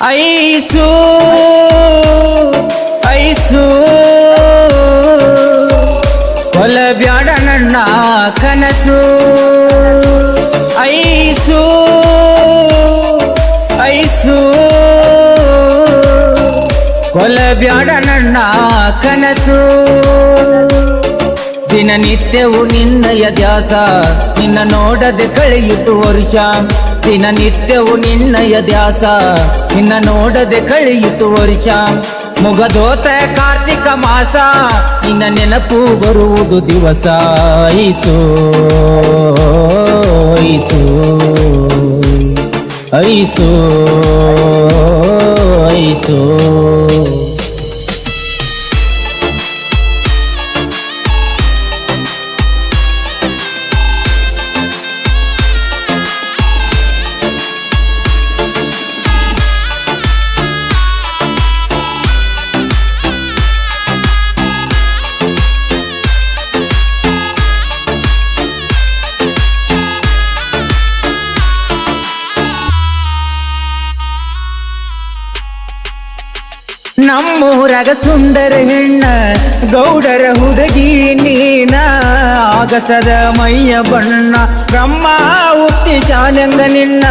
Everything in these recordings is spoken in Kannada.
ಐಸು ಐಸು ಕೊಲಬ್ಯಾಡ ನನ್ನ ಕನಸು ಐಸು ಐಸು ಕೊಲಬ್ಯಾಡ ನನ್ನ ಕನಸು ದಿನನಿತ್ಯವು ನಿನ್ನಯ ದ್ಯಾಸ ನಿನ್ನ ನೋಡದೆ ಕಳೆಯಿತು ವರ್ಷ ದಿನನಿತ್ಯವು ನಿನ್ನಯ ದ್ಯಾಸ ನಿನ್ನ ನೋಡದೆ ಕಳೆಯಿತು ವರ್ಷ ಮುಗದೋತ ಕಾರ್ತಿಕ ಮಾಸ ನಿನ್ನ ನೆನಪು ಬರುವುದು ದಿವಸ ಐಸು ಐಸು ಐಸು ಐಸು ನಮ್ಮೂರಗ ಸುಂದರ ಹೆಣ್ಣ ಗೌಡರ ಹುಡುಗಿ ನೀನ ಆಗಸದ ಮೈಯ ಬಣ್ಣ ಬ್ರಹ್ಮ ಉತ್ತಿ ಶಾನಂಗ ನಿನ್ನ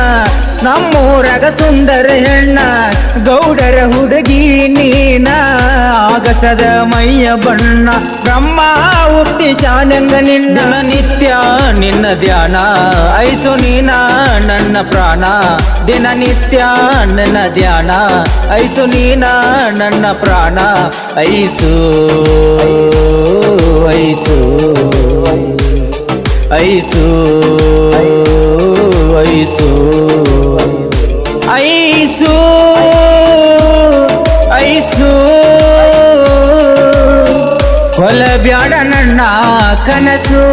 ನಮ್ಮೂರಗ ಸುಂದರ ಹೆಣ್ಣ ಗೌಡರ ಹುಡುಗಿ ನೀನ ಆಗಸದ ಮೈಯ ಬಣ್ಣ ಬ್ರಹ್ಮ ಉತ್ತಿ ಶಾನಂಗ ನಿನ್ನ ನಿತ್ಯ ನಿನ್ನ ಧ್ಯಾನ ಐಸು ನೀನ ನನ್ನ ಪ್ರಾಣ ದಿನನಿತ್ಯ ನನ್ನ ಧ್ಯಾನ ಐಸು ನೀನ ನನ್ನ ಪ್ರಾಣ ಐಸು ಐಸು ಐಸು ಐಸು ಐಸು ಐಸು ಕೊಲಬ್ಯಾಡ ನನ್ನ ಕನಸು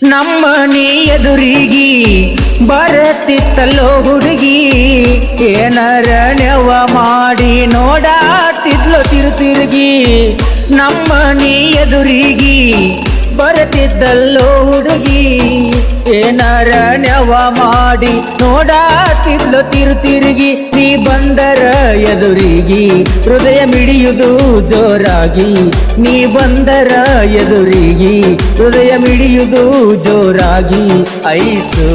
ನಮ್ಮ ನೀ ಎದುರಿಗಿ ಬರತಿತ್ತಲ್ಲೋ ಹುಡುಗಿ ಏನರ ನೆವ ಮಾಡಿ ನೋಡಾತಿದ್ಲು ತಿರುಗಿ ನಮ್ಮ ನೀ ಎದುರಿಗಿ ಬರತಿದ್ದಲ್ಲೋ ಹುಡುಗಿ ಏನಾರ ನೆವ ಮಾಡಿ ನೋಡಾತಿದ್ಲು ತಿರುಗಿ ನೀ ಬಂದರ ಎದುರಿಗಿ ಹೃದಯ ಮಿಡಿಯುವುದು ಜೋರಾಗಿ ನೀ ಬಂದರ ಎದುರಿಗಿ ಹೃದಯ ಮಿಡಿಯುವುದು ಜೋರಾಗಿ ಐಸು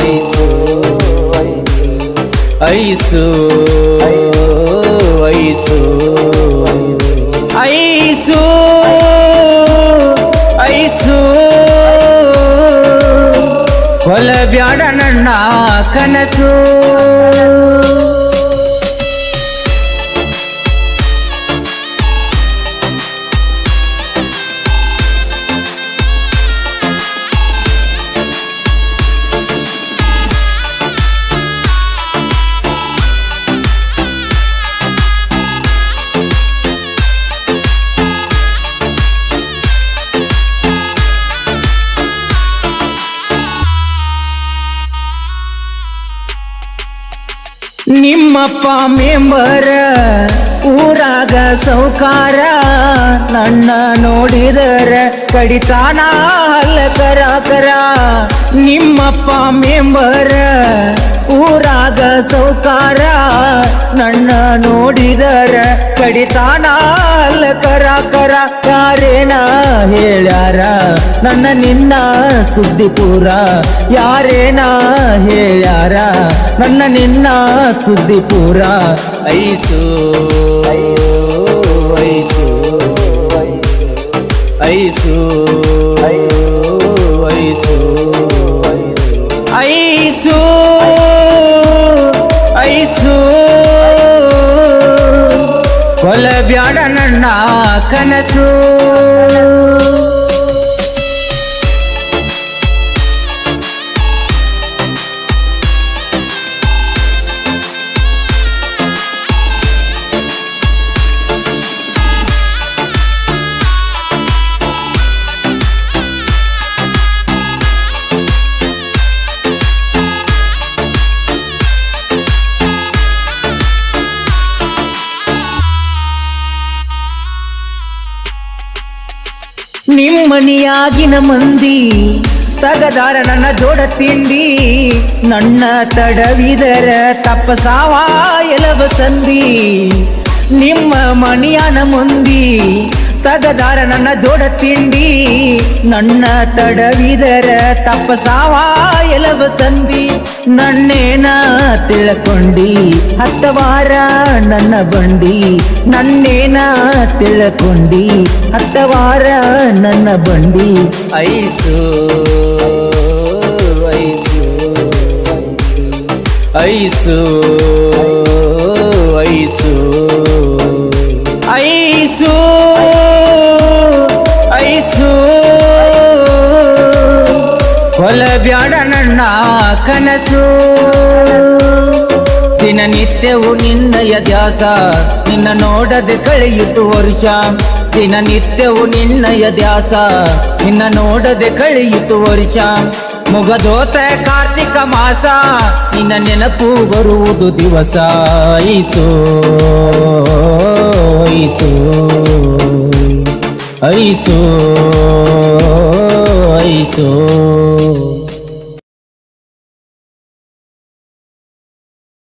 ಐಸು ಐಸು ಐಸು ಐಸು ಐಸು ಕೊಲಬ್ಯಾಡ ನನ್ನ ಕನಸು ನಿಮ್ಮಪ್ಪ ಮೆಂಬರ ಊರಾಗ ಸೌಕಾರ ನನ್ನ ನೋಡಿದರ ಕಡಿತಾನ ಅಲ್ಲ ಕರ ನಿಮ್ಮಪ್ಪ ಮೆಂಬರ ಊರಾಗ ಸೌಕಾರ ನನ್ನ ನೋಡಿದರ ಕಡಿತಾನ ಅಲ್ಲ ಕರ ಯಾರೇನ ಹೇಳ್ಯಾರ ನನ್ನ ನಿನ್ನ ಸುದ್ದಿ ಪೂರ ಯಾರೇನ ಹೇಳ್ಯಾರ ನನ್ನ ನಿನ್ನ ಸುದ್ದಿ ಪೂರ ಐಸು ಐಸು ಐಸು ಐಸು ಐಸು ಐಸು ಕೊಲಬ್ಯಾಡ ನನ್ನ ಕನಸು ಮನೆಯಾಗಿನ ಮಂದಿ ತಗದಾರ ನನ್ನ ಜೋಡ ತಿಂಡಿ ನನ್ನ ತಡವಿದರ ತಪ್ಪಸಾವ ಎಲವ ಸಂದಿ ನಿಮ್ಮ ಮನೆಯಾನ ಮಂದಿ ತಗದಾರ ನನ್ನ ಜೋಡ ತಿಂಡಿ ನನ್ನ ತಡವಿದರ ತಪ್ಪಸಾವ ಎಲವ ಸಂದಿ ನನ್ನೇನ ತಿಳ್ಕೊಂಡಿ ಹತ್ತವಾರ ನನ್ನ ಬಂಡಿ ನನ್ನೇನ ತಿಳ್ಕೊಂಡಿ ಹತ್ತವಾರ ನನ್ನ ಬಂಡಿ ಐಸು ಐಸು ಐಸು ಐಸು ಐಸು ಕೊಲಬ್ಯಾಡ ನನ್ನ ಕನಸು ದಿನನಿತ್ಯವೂ ನಿನ್ನಯ ಧ್ಯಾಸ ನಿನ್ನ ನೋಡದೆ ಕಳೆಯಿತು ವರ್ಷ ದಿನನಿತ್ಯವೂ ನಿನ್ನಯ ಧ್ಯಾಸ ನಿನ್ನ ನೋಡದೆ ಕಳೆಯಿತು ವರ್ಷ ಮುಗದೋತ ಕಾರ್ತಿಕ ಮಾಸ ನಿನ್ನ ನೆನಪು ಬರುವುದು ದಿವಸ ಐಸೋ ಐಸೋ ಐಸೋ ಐಸೋ